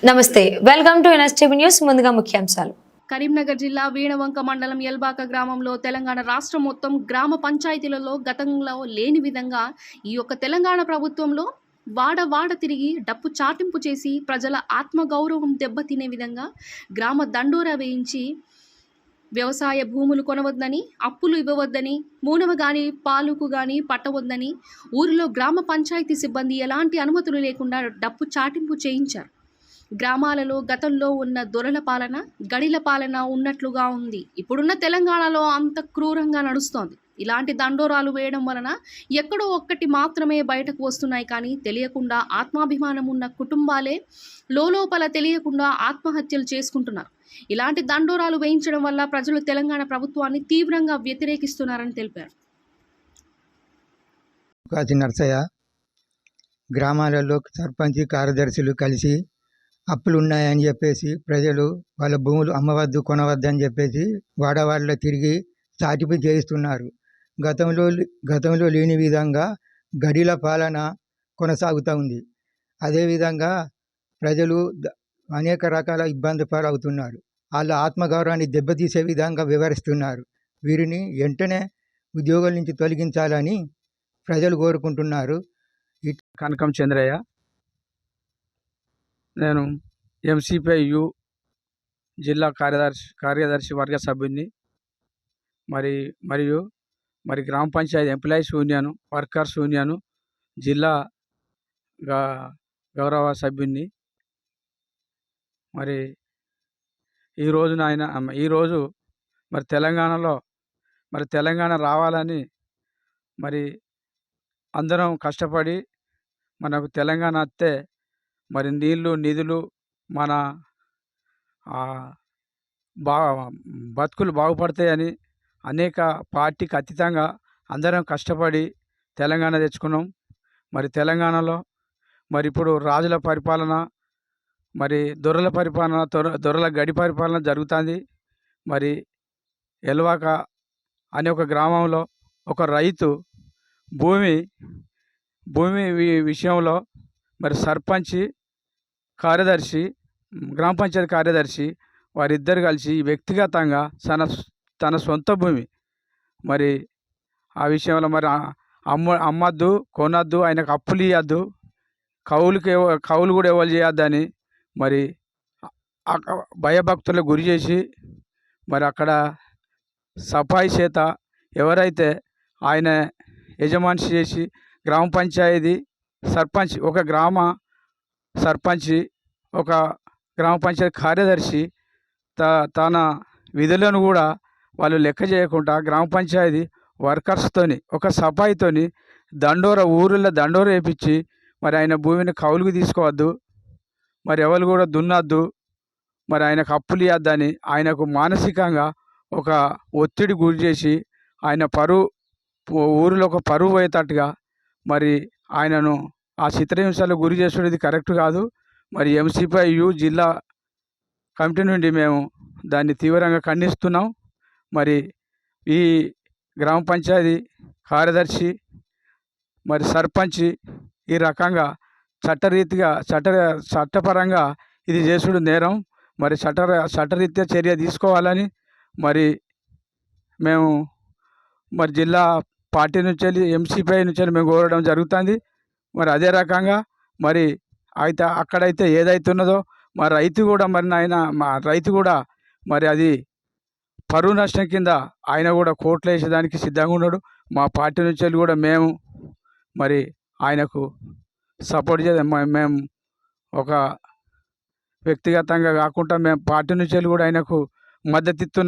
నమస్తే, welcome to NSTV news. ముందుగా ముఖ్యాంశాలు. కరీంనగర్ జిల్లా వీణవంక మండలం ఎల్బాక గ్రామంలో తెలంగాణ రాష్ట్రం మొత్తం గ్రామ పంచాయతీలలో గతంలో లేని విధంగా ఈ యొక్క తెలంగాణ ప్రభుత్వంలో వాడ తిరిగి డప్పు చాటింపు చేసి ప్రజల ఆత్మగౌరవం దెబ్బతినే విధంగా గ్రామ దండోరా వేయించి వ్యవసాయ భూములు కొనవద్దని, అప్పులు ఇవ్వవద్దని, మూనవ గాని పాలుకు గాని పట్టవద్దని ఊరిలో గ్రామ పంచాయతీ సిబ్బంది ఎలాంటి అనుమతులు లేకుండా డప్పు చాటింపు చేయించారు. గ్రామాలలో గతంలో ఉన్న దొరల పాలన, గడిల పాలన ఉన్నట్లుగా ఉంది. ఇప్పుడున్న తెలంగాణలో అంత క్రూరంగా నడుస్తోంది. ఇలాంటి దండోరాలు వేయడం వలన ఎక్కడో ఒక్కటి మాత్రమే బయటకు వస్తున్నాయి. కానీ తెలియకుండా ఆత్మాభిమానం ఉన్న కుటుంబాలే లోపల తెలియకుండా ఆత్మహత్యలు చేసుకుంటున్నారు. ఇలాంటి దండోరాలు వేయించడం వల్ల ప్రజలు తెలంగాణ ప్రభుత్వాన్ని తీవ్రంగా వ్యతిరేకిస్తున్నారని తెలిపారు. కాచి నర్సయ్య గ్రామాలలో సర్పంచ్ కార్యదర్శులు కలిసి అప్పులు ఉన్నాయని చెప్పేసి ప్రజలు వాళ్ళ భూములు అమ్మవద్దు కొనవద్దని చెప్పేసి వాడవాడలో తిరిగి చాటింపు చేయిస్తున్నారు. గతంలో లేని విధంగా గడిల పాలన కొనసాగుతూ ఉంది. అదేవిధంగా ప్రజలు అనేక రకాల ఇబ్బంది పాలవుతున్నారు. వాళ్ళ ఆత్మగౌరవాన్ని దెబ్బతీసే విధంగా వివరిస్తున్నారు. వీరిని వెంటనే ఉద్యోగాల నుంచి తొలగించాలని ప్రజలు కోరుకుంటున్నారు. కనకం చంద్రయ్య, నేను ఎంసీపీయు జిల్లా కార్యదర్శి వర్గ సభ్యుని. మరియు గ్రామ పంచాయతీ ఎంప్లాయీస్ యూనియన్, వర్కర్స్ యూనియన్ జిల్లా గౌరవ సభ్యుని. ఈరోజు తెలంగాణ రావాలని అందరం కష్టపడి మనకు తెలంగాణ వస్తే నీళ్ళు నిధులు మన బతుకులు బాగుపడతాయని అనేక పార్టీకి అతీతంగా అందరం కష్టపడి తెలంగాణ తెచ్చుకున్నాం. తెలంగాణలో ఇప్పుడు రాజుల పరిపాలన, దొరల పరిపాలన, దొరల గడి పరిపాలన జరుగుతుంది. ఎల్వాక అనే ఒక గ్రామంలో ఒక రైతు భూమి విషయంలో సర్పంచ్ కార్యదర్శి, గ్రామ పంచాయతీ కార్యదర్శి వారిద్దరు కలిసి వ్యక్తిగతంగా తన సొంత భూమి ఆ విషయంలో అమ్మద్దు కొనద్దు, ఆయనకు అప్పులు ఇవ్వద్దు, కౌలు కూడా ఎవరు చేయొద్దని భయభక్తులకు గురి చేసి అక్కడ సఫాయి చేత ఎవరైతే ఆయన యజమాని చేసి గ్రామ పంచాయతీ సర్పంచ్, ఒక గ్రామ సర్పంచ్, ఒక గ్రామ పంచాయతీ కార్యదర్శి తన విధులను కూడా వాళ్ళు లెక్క చేయకుండా గ్రామ పంచాయతీ వర్కర్స్తోని ఒక సఫాయితోని ఊరిలో దండోర వేయించి ఆయన భూమిని కౌలుకు తీసుకోవద్దు, ఎవరు కూడా దున్నద్దు, ఆయనకు అప్పులు ఇవ్వద్దని ఆయనకు మానసికంగా ఒక ఒత్తిడి గురి చేసి ఆయన ఊరిలో ఒక పరువు పోయేటట్టుగా ఆయనను ఆ చిత్రహింసలకు గురి చేసుకునేది కరెక్ట్ కాదు. ఎంసీపీయు జిల్లా కమిటీ నుండి మేము దాన్ని తీవ్రంగా ఖండిస్తున్నాం. ఈ గ్రామ పంచాయతీ కార్యదర్శి సర్పంచ్ ఈ రకంగా చట్టపరంగా ఇది చేసుడు నేరం. చట్టరీత్యా చర్య తీసుకోవాలని మేము జిల్లా పార్టీ నుంచి ఎంసీపీఐ నుంచి మేము కోరడం జరుగుతుంది. అదే రకంగా అయితే అక్కడైతే ఏదైతే ఉన్నదో రైతు కూడా రైతు కూడా అది పరువు నష్టం కింద ఆయన కూడా కోర్టులో వేసేదానికి సిద్ధంగా ఉన్నాడు. మా పార్టీ నుంచి కూడా మేము ఆయనకు సపోర్ట్ మేము ఒక వ్యక్తిగతంగా కాకుండా మేము పార్టీ నుంచి కూడా ఆయనకు మద్దతు ఇస్తున్నాం.